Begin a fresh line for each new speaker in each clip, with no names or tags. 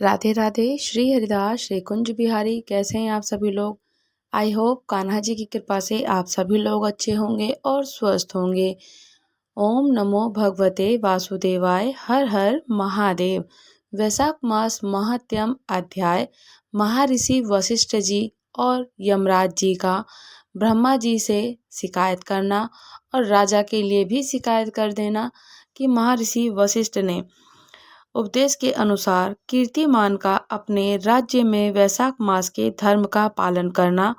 राधे राधे। श्री हरिदास, श्री कुंज बिहारी। कैसे हैं आप सभी लोग? आई होप कान्हा जी की कृपा से आप सभी लोग अच्छे होंगे और स्वस्थ होंगे। ओम नमो भगवते वासुदेवाय। हर हर महादेव। वैशाख मास महात्म्य अध्याय। महर्षि वशिष्ठ जी और यमराज जी का ब्रह्मा जी से शिकायत करना और राजा के लिए भी शिकायत कर देना कि महर्षि वशिष्ठ ने उपदेश के अनुसार कीर्तिमान का अपने राज्य में वैशाख मास के धर्म का पालन करना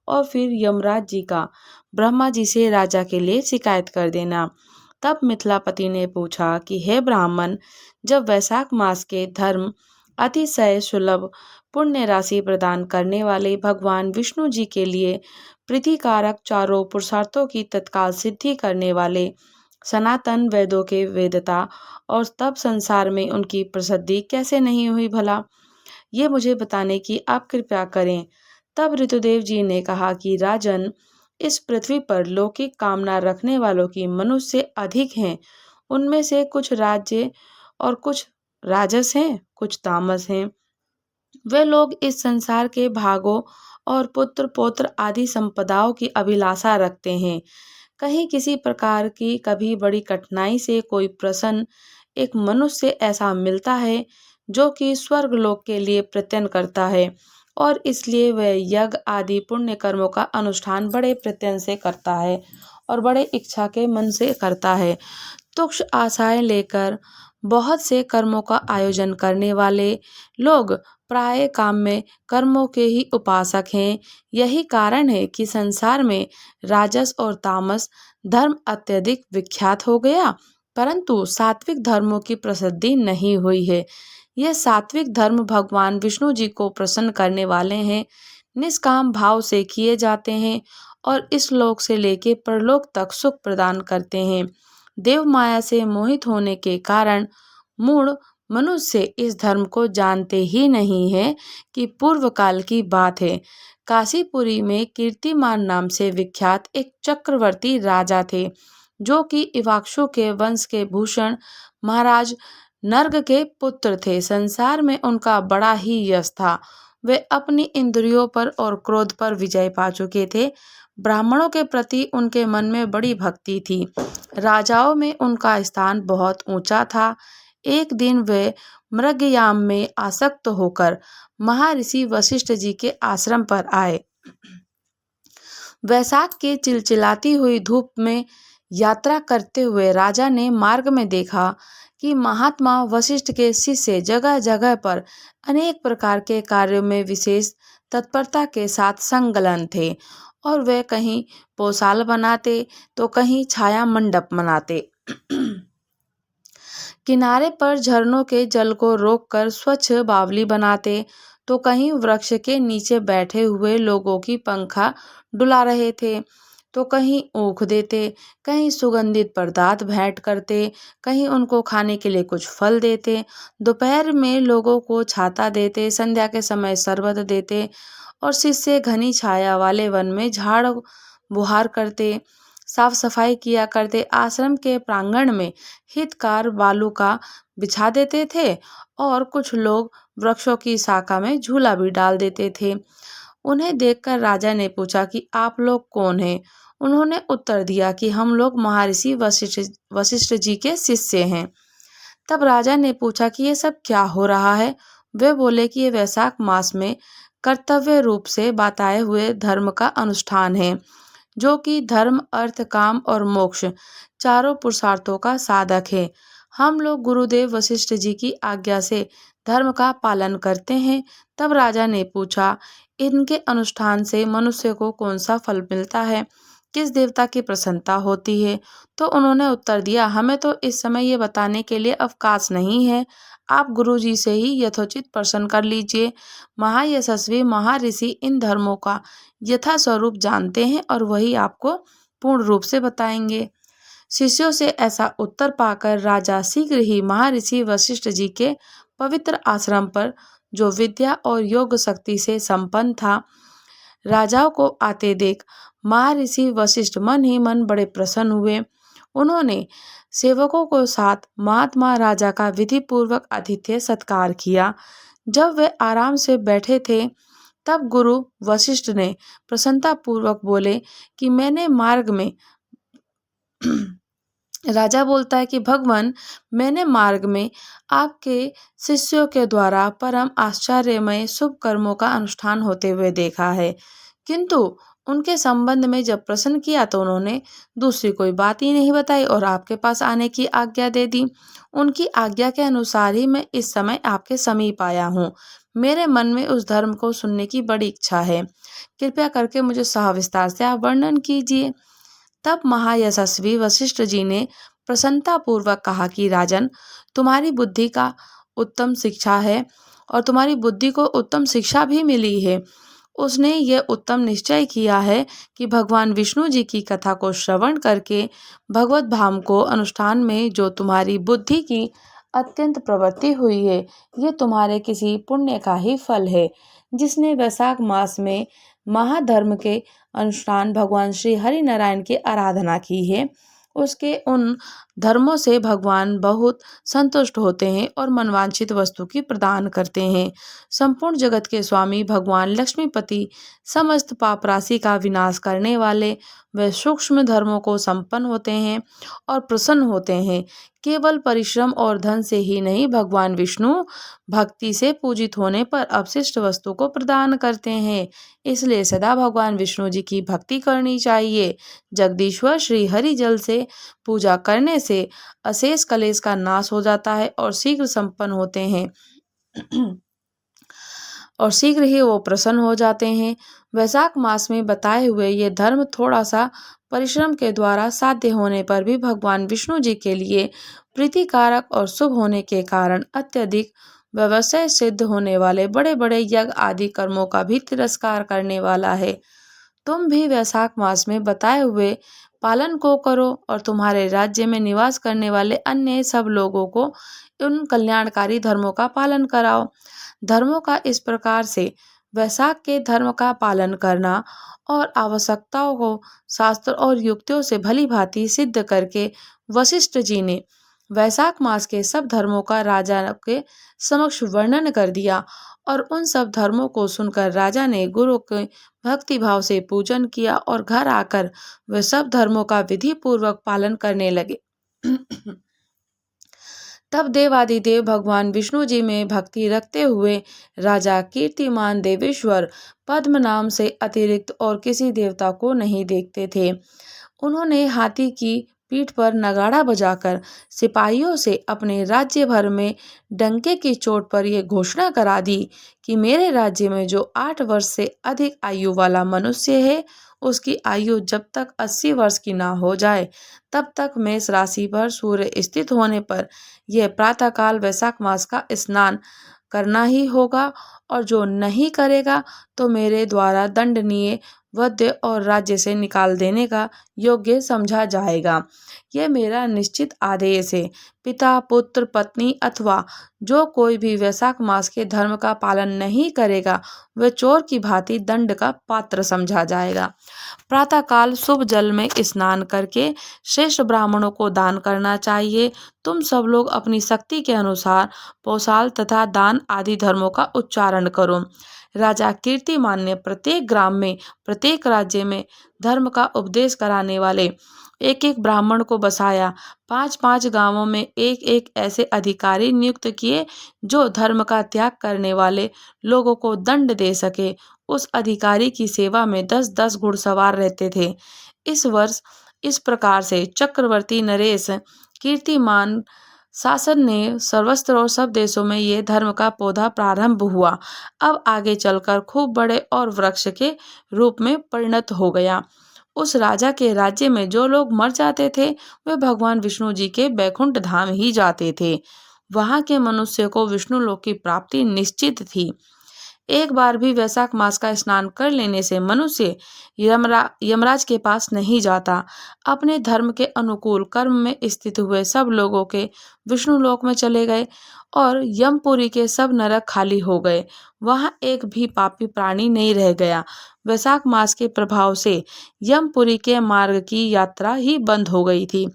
और फिर यमराज जी का ब्रह्मा जी से राजा के लिए शिकायत कर देना। तब मिथिलापति ने पूछा कि हे ब्राह्मण, जब वैशाख मास के धर्म अतिशय सुलभ पुण्य राशि प्रदान करने वाले भगवान विष्णु जी के लिए प्रीतिकारक चारों पुरुषार्थों की तत्काल सिद्धि करने वाले सनातन वेदों के वेदता और तब संसार में उनकी प्रसिद्धि कैसे नहीं हुई भला, ये मुझे बताने की आप कृपा करें। तब ऋतुदेव जी ने कहा कि राजन, इस पृथ्वी पर लौकिक कामना रखने वालों की मनुष्य अधिक हैं। उनमें से कुछ राज्य और कुछ राजस हैं, कुछ तामस हैं। वे लोग इस संसार के भागों और पुत्र पौत्र आदि संपदाओं की अभिलाषा रखते हैं। कहीं किसी प्रकार की कभी बड़ी कठिनाई से कोई प्रसन्न एक मनुष्य ऐसा मिलता है जो कि स्वर्ग लोक के लिए प्रयत्न करता है और इसलिए वह यज्ञ आदि पुण्य कर्मों का अनुष्ठान बड़े प्रयत्न से करता है और बड़े इच्छा के मन से करता है। तुक्ष आशाएं लेकर बहुत से कर्मों का आयोजन करने वाले लोग प्राय काम में कर्मों के ही उपासक हैं। यही कारण है कि संसार में राजस और तामस धर्म अत्यधिक विख्यात हो गया, परंतु सात्विक धर्मों की प्रसिद्धि नहीं हुई है। यह सात्विक धर्म भगवान विष्णु जी को प्रसन्न करने वाले हैं, निष्काम भाव से किए जाते हैं और इस लोक से लेके परलोक तक सुख प्रदान करते हैं। देव माया से मोहित होने के कारण मूढ़ मनुष्य इस धर्म को जानते ही नहीं है कि पूर्व काल की बात है। काशीपुरी में कीर्तिमान नाम से विख्यात एक चक्रवर्ती राजा थे जो कि इवाक्षु के वंश के भूषण महाराज नर्ग के पुत्र थे। संसार में उनका बड़ा ही यश था। वे अपनी इंद्रियों पर और क्रोध पर विजय पा चुके थे। ब्राह्मणों के प्रति उनके मन में बड़ी भक्ति थी। राजाओं में उनका स्थान बहुत ऊंचा था। एक दिन वे मृगयाम में आसक्त होकर महर्षि वशिष्ठ जी के आश्रम पर आए। वैशाख की चिलचिलाती हुई धूप में यात्रा करते हुए राजा ने मार्ग में देखा कि महात्मा वशिष्ठ के शिष्य जगह जगह पर अनेक प्रकार के कार्यों में विशेष तत्परता के साथ संलग्न थे और वे कहीं पोशाल बनाते तो कहीं छाया मंडप बनाते। किनारे पर झरनों के जल को रोककर स्वच्छ बावली बनाते तो कहीं वृक्ष के नीचे बैठे हुए लोगों की पंखा डुला रहे थे तो कहीं ऊख देते, कहीं सुगंधित पदार्थ भेंट करते, कहीं उनको खाने के लिए कुछ फल देते। दोपहर में लोगों को छाता देते, संध्या के समय शरबत देते और शिष्य घनी छाया वाले वन में झाड़ बुहार करते, साफ सफाई किया करते। आश्रम के प्रांगण में हितकार बालू का बिछा देते थे और कुछ लोग वृक्षों की शाखा में झूला भी डाल देते थे। उन्हें देखकर राजा ने पूछा कि आप लोग कौन हैं? उन्होंने उत्तर दिया कि हम लोग महर्षि वशिष्ठ जी के शिष्य हैं। तब राजा ने पूछा कि ये सब क्या हो रहा है? वे बोले कि ये वैशाख मास में कर्तव्य रूप से बताए हुए धर्म का अनुष्ठान है, जो कि धर्म अर्थ काम और मोक्ष चारों पुरुषार्थों का साधक है। हम लोग गुरुदेव वशिष्ठ जी की आज्ञा से धर्म का पालन करते हैं। तब राजा ने पूछा, इनके अनुष्ठान से मनुष्य को कौन सा फल मिलता है, किस देवता की प्रसन्नता होती है? तो उन्होंने उत्तर दिया, हमें तो इस समय ये बताने के लिए अवकाश नहीं है। आप गुरु जी से ही यथोचित प्रश्न कर लीजिए। महायशस्वी महर्षि इन धर्मों का यथा स्वरूप जानते हैं और वही आपको पूर्ण रूप से बताएंगे। शिष्यों से ऐसा उत्तर पाकर राजा शीघ्र ही महर्षि वशिष्ठ जी के पवित्र आश्रम पर, जो विद्या और योग शक्ति से संपन्न था, राजाओं को आते देख महर्षि वशिष्ठ मन ही मन बड़े प्रसन्न हुए। उन्होंने सेवकों को साथ महात्मा राजा का विधि पूर्वक आतिथ्य सत्कार किया। जब वे आराम से बैठे थे तब गुरु वशिष्ठ ने प्रसन्नता पूर्वक बोले कि मैंने मार्ग में राजा बोलता है कि भगवान, मैंने मार्ग में आपके शिष्यों के द्वारा परम आश्चर्यमय शुभ कर्मों का अनुष्ठान होते हुए देखा है, किंतु उनके संबंध में जब प्रश्न किया तो उन्होंने दूसरी कोई बात ही नहीं बताई और आपके पास आने की आज्ञा दे दी। उनकी आज्ञा के अनुसार ही मैं इस समय आपके समीप आया हूँ। मेरे मन में उस धर्म को सुनने की बड़ी इच्छा है। कृपया करके मुझे सविस्तार से आप वर्णन कीजिए। तब महायशस्वी वशिष्ठ जी ने प्रसन्नता पूर्वक कहा कि राजन, तुम्हारी बुद्धि का उत्तम शिक्षा है और तुम्हारी बुद्धि को उत्तम शिक्षा भी मिली है। उसने ये उत्तम निश्चय किया है कि भगवान विष्णु जी की कथा को श्रवण करके भगवत भाव को अनुष्ठान में जो तुम्हारी बुद्धि की अत्यंत प्रवृत्ति हुई है, ये तुम्हारे किसी पुण्य का ही फल है। जिसने वैशाख मास में महाधर्म के अनुष्ठान भगवान श्री हरि नारायण की आराधना की है, उसके उन धर्मों से भगवान बहुत संतुष्ट होते हैं और मनवांछित वस्तु की प्रदान करते हैं। संपूर्ण जगत के स्वामी भगवान लक्ष्मीपति समस्त पाप राशि का विनाश करने वाले वे सूक्ष्म धर्मों को संपन्न होते हैं और प्रसन्न होते हैं। केवल परिश्रम और धन से ही नहीं, भगवान विष्णु भक्ति से पूजित होने पर अवशिष्ट वस्तु को प्रदान करते हैं। इसलिए सदा भगवान विष्णु जी की भक्ति करनी चाहिए। जगदीश्वर श्री हरि जल से पूजा करने से अशेष कलेश का नाश हो जाता है और शीघ्र संपन्न होते हैं और शीघ्र ही वो प्रसन्न हो जाते हैं। वैशाख मास में बताए हुए ये धर्म थोड़ा सा परिश्रम के द्वारा साध्य होने पर भी भगवान विष्णु जी के लिए प्रीतिकारक और शुभ होने के कारण अत्यधिक व्यवसाय सिद्ध होने वाले बड़े बड़े यज्ञ आदि कर्मों का भी तिरस्कार करने वाला है। तुम भी वैशाख मास में बताए हुए पालन को करो और तुम्हारे राज्य में निवास करने वाले अन्य सब लोगों को उन कल्याणकारी धर्मों का पालन कराओ। धर्मों का इस प्रकार से वैशाख के धर्म का पालन करना और आवश्यकताओं को शास्त्र और युक्तियों से भली भांति सिद्ध करके वशिष्ठ जी ने वैशाख मास के सब धर्मों का राजा के समक्ष वर्णन कर दिया और उन सब धर्मों को सुनकर राजा ने गुरु के भक्ति भाव से पूजन किया और घर आकर वे सब धर्मों का विधि पूर्वक पालन करने लगे। तब देवादिदेव भगवान विष्णु जी में भक्ति रखते हुए राजा कीर्तिमान देवेश्वर पद्म नाम से अतिरिक्त और किसी देवता को नहीं देखते थे। उन्होंने हाथी की पीठ पर नगाड़ा बजाकर सिपाहियों से अपने राज्य भर में डंके की चोट पर यह घोषणा करा दी कि मेरे राज्य में जो 8 वर्ष से अधिक आयु वाला मनुष्य है, उसकी आयु जब तक 80 वर्ष की ना हो जाए तब तक मेष राशि पर सूर्य स्थित होने पर यह प्रातःकाल वैशाख मास का स्नान करना ही होगा और जो नहीं करेगा तो मेरे द्वारा दंडनीय, वध्य और राज्य से निकाल देने का योग्य समझा जाएगा। यह मेरा निश्चित आदेश है। पिता, पुत्र, पत्नी अथवा जो कोई भी वैशाख मास के धर्म का पालन नहीं करेगा वह चोर की भांति दंड का पात्र समझा जाएगा। प्रातःकाल शुभ जल में स्नान करके श्रेष्ठ ब्राह्मणों को दान करना चाहिए। तुम सब लोग अपनी शक्ति के अनुसार पौषाल तथा दान आदि धर्मों का उच्चारण करो। राजा कीर्तिमान ने प्रत्येक ग्राम में, प्रत्येक राज्य में धर्म का उपदेश कराने वाले एक एक ब्राह्मण को बसाया। 5-5 गांवों में एक एक ऐसे अधिकारी नियुक्त किए जो धर्म का त्याग करने वाले लोगों को दंड दे सके। उस अधिकारी की सेवा में 10-10 घुड़सवार रहते थे। इस वर्ष इस प्रकार से चक्रवर्ती नरेश कीर्तिमान शासन ने सर्वस्त्र और सब देशों में ये धर्म का पौधा प्रारंभ हुआ। अब आगे चलकर खूब बड़े और वृक्ष के रूप में परिणत हो गया। उस राजा के राज्य में जो लोग मर जाते थे वे भगवान विष्णु जी के बैकुंठ धाम ही जाते थे। वहां के मनुष्य को विष्णु लोक की प्राप्ति निश्चित थी। एक बार भी वैशाख मास का स्नान कर लेने से मनुष्य यमराज के पास नहीं जाता। अपने धर्म के अनुकूल कर्म में स्थित हुए सब लोगों के विष्णु लोक में चले गए और यमपुरी के सब नरक खाली हो गए। वहां एक भी पापी प्राणी नहीं रह गया। वैशाख मास के प्रभाव से यमपुरी के मार्ग की यात्रा ही बंद हो गई थी।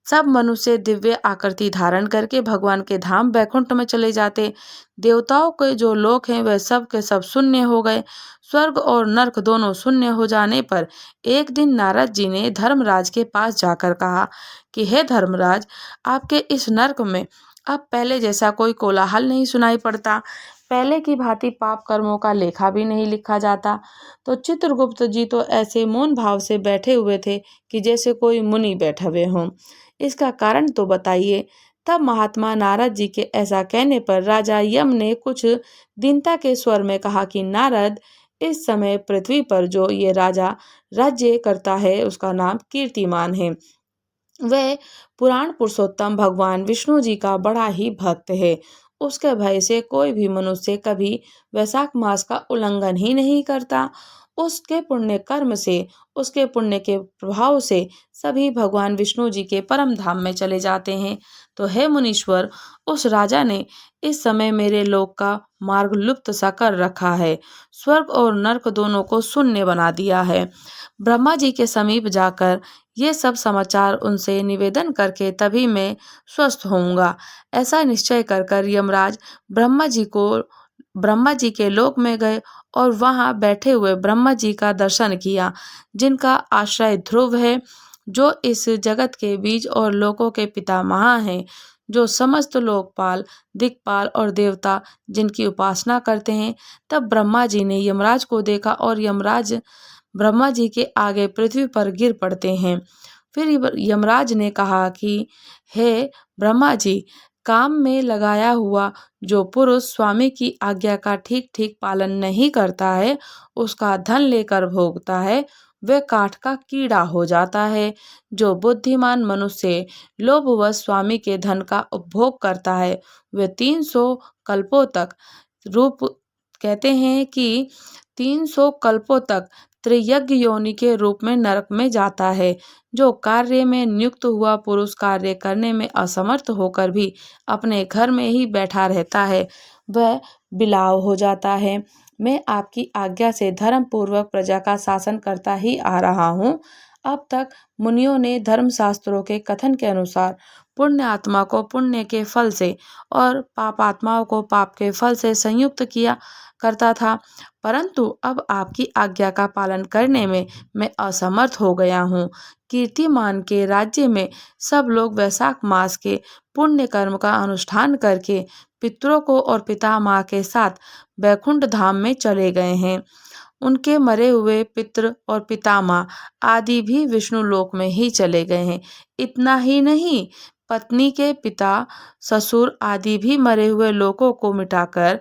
सब मनुष्य दिव्य आकृति धारण करके भगवान के धाम बैकुंठ में चले जाते। देवताओं के जो लोक हैं वह सब के सब शून्य हो गए। स्वर्ग और नरक दोनों शून्य हो जाने पर एक दिन नारद जी ने धर्मराज के पास जाकर कहा कि हे धर्मराज, आपके इस नरक में अब पहले जैसा कोई कोलाहल नहीं सुनाई पड़ता, पहले की भांति पाप कर्मों का लेखा भी नहीं लिखा जाता। तो चित्रगुप्त जी तो ऐसे मौन भाव से बैठे हुए थे कि जैसे कोई मुनि बैठे हुए हों। इसका कारण तो बताइए। तब महात्मा नारद जी के ऐसा कहने पर राजा यम ने कुछ दीनता के स्वर में कहा कि नारद, इस समय पृथ्वी पर जो ये राजा राज्य करता है उसका नाम कीर्तिमान है। वह पुराण पुरुषोत्तम भगवान विष्णु जी का बड़ा ही भक्त है। उसके भय से कोई भी मनुष्य कभी वैशाख मास का उल्लंघन ही नहीं करता। उसके पुण्य कर्म से, उसके पुण्य के प्रभाव से सभी भगवान विष्णु जी के परम धाम में चले जाते हैं। तो हे मुनीश्वर, उस राजा ने इस समय मेरे लोक का मार्ग लुप्त सा कर रखा है, स्वर्ग और नरक दोनों को शून्य बना दिया है। ब्रह्मा जी के समीप जाकर ये सब समाचार उनसे निवेदन करके तभी मैं स्वस्थ होऊंगा। ऐसा निश्चय कर यमराज ब्रह्मा जी के लोक में गए और वहां बैठे हुए ब्रह्मा जी का दर्शन किया, जिनका आश्रय ध्रुव है, जो इस जगत के बीज और लोकों के पितामह हैं, जो समस्त लोकपाल, दिक्पाल और देवता जिनकी उपासना करते हैं। तब ब्रह्मा जी ने यमराज को देखा और यमराज ब्रह्मा जी के आगे पृथ्वी पर गिर पड़ते हैं। फिर यमराज ने कहा कि हे ब्रह्मा जी, काम में लगाया हुआ जो पुरुष स्वामी की आज्ञा का ठीक ठीक पालन नहीं करता है, उसका धन लेकर भोगता है, वह काठ का कीड़ा हो जाता है। जो बुद्धिमान मनुष्य लोभवश स्वामी के धन का उपभोग करता है, वह 300 कल्पों तक रूप कहते हैं कि 300 कल्पों तक त्रियज्ञ योनि के रूप में नरक में जाता है। जो कार्य में नियुक्त हुआ पुरुष कार्य करने में असमर्थ होकर भी अपने घर में ही बैठा रहता है, वह बिलाव हो जाता है। मैं आपकी आज्ञा से धर्म पूर्वक प्रजा का शासन करता ही आ रहा हूँ। अब तक मुनियों ने धर्म शास्त्रों के कथन के अनुसार पुण्य आत्मा को पुण्य के फल से और पाप आत्माओं को पाप के फल से संयुक्त किया करता था, परंतु अब आपकी आज्ञा का पालन करने में मैं असमर्थ हो गया हूँ। कीर्तिमान के राज्य में सब लोग वैशाख मास के पुण्य कर्म का अनुष्ठान करके पितरों को और पितामह के साथ बैकुंठ धाम में चले गए हैं। उनके मरे हुए पितृ और पितामह आदि भी विष्णु लोक में ही चले गए हैं। इतना ही नहीं, पत्नी के पिता, ससुर आदि भी मरे हुए लोकों को मिटाकर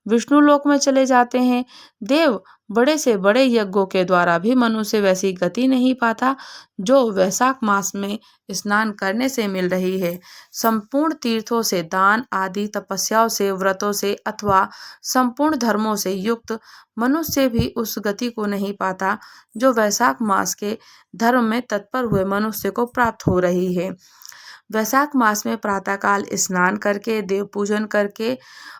विष्णु लोक में चले जाते हैं। देव, बड़े से बड़े यज्ञों के द्वारा भी मनुष्य वैसी गति नहीं पाता जो वैशाख मास में स्नान करने से मिल रही है। संपूर्ण तीर्थों से, दान आदि तपस्याओं से, व्रतों से अथवा संपूर्ण धर्मों से युक्त मनुष्य भी उस गति को नहीं पाता जो वैशाख मास के धर्म में तत्पर हुए मनुष्य को प्राप्त हो रही है। वैशाख मास में प्रातःकाल स्नान करके, देव पूजन करके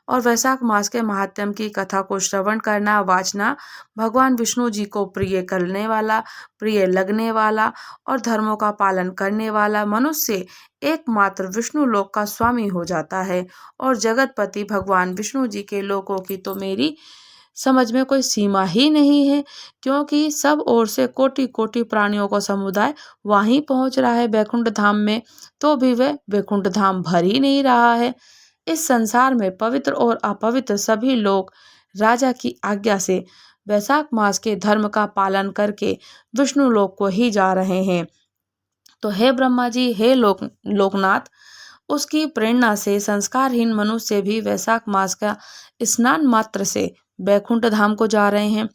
और वैशाख मास के महात्म्य की कथा को श्रवण करना, वाचना भगवान विष्णु जी को प्रिय करने वाला, प्रिय लगने वाला और धर्मों का पालन करने वाला मनुष्य एकमात्र विष्णु लोक का स्वामी हो जाता है। और जगतपति भगवान विष्णु जी के लोकों की तो मेरी समझ में कोई सीमा ही नहीं है, क्योंकि सब ओर से कोटि कोटि प्राणियों का समुदाय वहीं पहुंच रहा है बैकुंठ धाम में, तो भी वह बैकुंठ धाम भर ही नहीं रहा है। इस संसार में पवित्र और अपवित्र सभी लोग राजा की आज्ञा से वैशाख मास के धर्म का पालन करके विष्णु लोक को ही जा रहे हैं। तो हे ब्रह्मा जी, हे लोकनाथ, उसकी प्रेरणा से संस्कारहीन मनुष्य भी वैशाख मास का स्नान मात्र से बैकुंठ धाम को जा रहे हैं।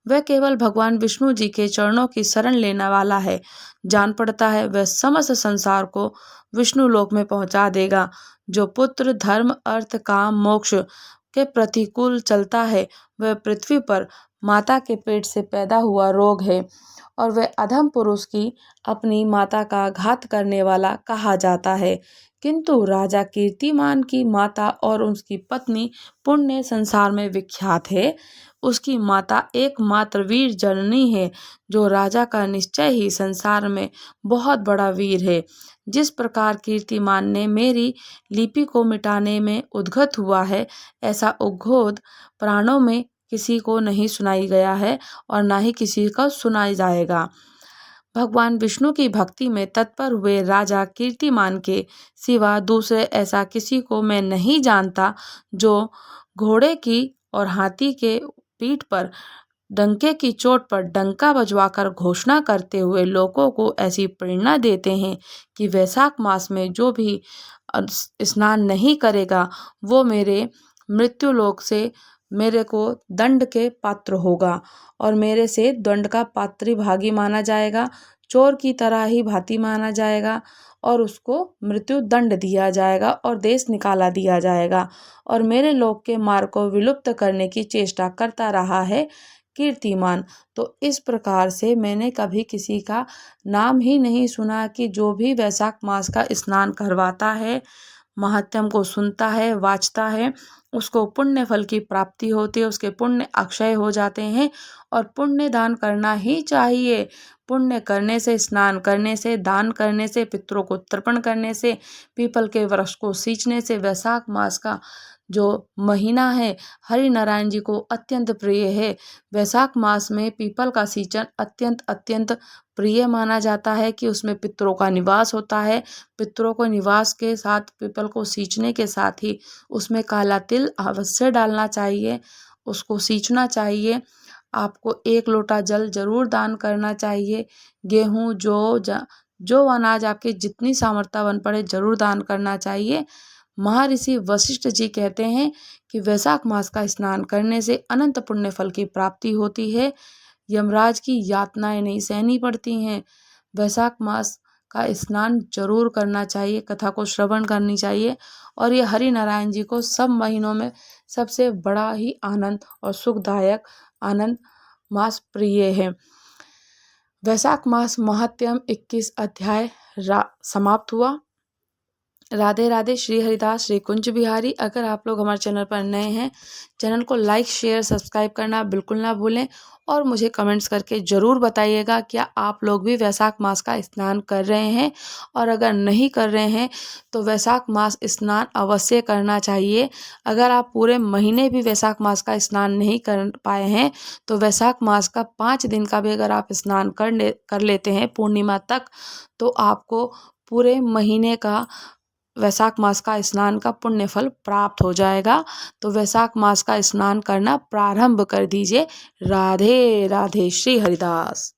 वह केवल भगवान विष्णु जी के चरणों की शरण लेने वाला है, जान पड़ता है वह समस्त संसार को विष्णु लोक में पहुंचा देगा। जो पुत्र, धर्म, अर्थ, काम, मोक्ष के प्रतिकूल चलता है, वह पृथ्वी पर माता के पेट से पैदा हुआ रोग है और वह अधम पुरुष की अपनी माता का घात करने वाला कहा जाता है। किंतु राजा कीर्तिमान की माता और उसकी पत्नी पुण्य संसार में विख्यात है। उसकी माता एकमात्र वीर जननी है, जो राजा का निश्चय ही संसार में बहुत बड़ा वीर है। जिस प्रकार कीर्तिमान ने मेरी लिपि को मिटाने में उद्गत हुआ है, ऐसा उद्घोष प्राणों में किसी को नहीं सुनाई गया है और ना ही किसी को सुनाया जाएगा। भगवान विष्णु की भक्ति में तत्पर हुए राजा कीर्तिमान के सिवा दूसरे ऐसा किसी को मैं नहीं जानता जो घोड़े की और हाथी के पीठ पर डंके की चोट पर डंका बजवाकर घोषणा करते हुए लोगों को ऐसी प्रेरणा देते हैं कि वैशाख मास में जो भी स्नान नहीं करेगा वो मेरे मृत्युलोक से मेरे को दंड के पात्र होगा और मेरे से दंड का पात्री भागी माना जाएगा, चोर की तरह ही भांति माना जाएगा और उसको मृत्यु दंड दिया जाएगा और देश निकाला दिया जाएगा। और मेरे लोक के मार्ग को विलुप्त करने की चेष्टा करता रहा है कीर्तिमान। तो इस प्रकार से मैंने कभी किसी का नाम ही नहीं सुना कि जो भी वैशाख मास का स्नान करवाता है, महात्म को सुनता है, वाचता है, उसको पुण्य फल की प्राप्ति होती है, उसके पुण्य अक्षय हो जाते हैं। और पुण्य दान करना ही चाहिए। पुण्य करने से, स्नान करने से, दान करने से, पितरों को तर्पण करने से, पीपल के वृक्ष को सींचने से वैशाख मास का जो महीना है हरि नारायण जी को अत्यंत प्रिय है। वैशाख मास में पीपल का सींचन अत्यंत अत्यंत प्रिय माना जाता है कि उसमें पितरों का निवास होता है। पितरों को निवास के साथ पीपल को सींचने के साथ ही उसमें काला तिल अवश्य डालना चाहिए, उसको सींचना चाहिए। आपको 1 लोटा जल जरूर दान करना चाहिए। गेहूँ, जो अनाज आपके जितनी सामर्थ्य बन पड़े जरूर दान करना चाहिए। महर्षि वशिष्ठ जी कहते हैं कि वैशाख मास का स्नान करने से अनंत पुण्य फल की प्राप्ति होती है, यमराज की यातनाएं नहीं सहनी पड़ती हैं। वैशाख मास का स्नान जरूर करना चाहिए, कथा को श्रवण करनी चाहिए और ये हरि नारायण जी को सब महीनों में सबसे बड़ा ही आनंद और सुखदायक आनंद मास प्रिय है। वैशाख मास महात्म्य 21 अध्याय समाप्त हुआ। राधे राधे। श्री हरिदास, श्री कुंज बिहारी। अगर आप लोग हमारे चैनल पर नए हैं, चैनल को लाइक, शेयर, सब्सक्राइब करना बिल्कुल ना भूलें और मुझे कमेंट्स करके ज़रूर बताइएगा क्या आप लोग भी वैशाख मास का स्नान कर रहे हैं, और अगर नहीं कर रहे हैं तो वैशाख मास स्नान अवश्य करना चाहिए। अगर आप पूरे महीने भी वैशाख मास का स्नान नहीं कर पाए हैं तो वैशाख मास का 5 दिन का भी अगर आप स्नान कर लेते हैं पूर्णिमा तक, तो आपको पूरे महीने का वैशाख मास का स्नान का पुण्य फल प्राप्त हो जाएगा। तो वैशाख मास का स्नान करना प्रारंभ कर दीजिए। राधे राधे। श्री हरिदास।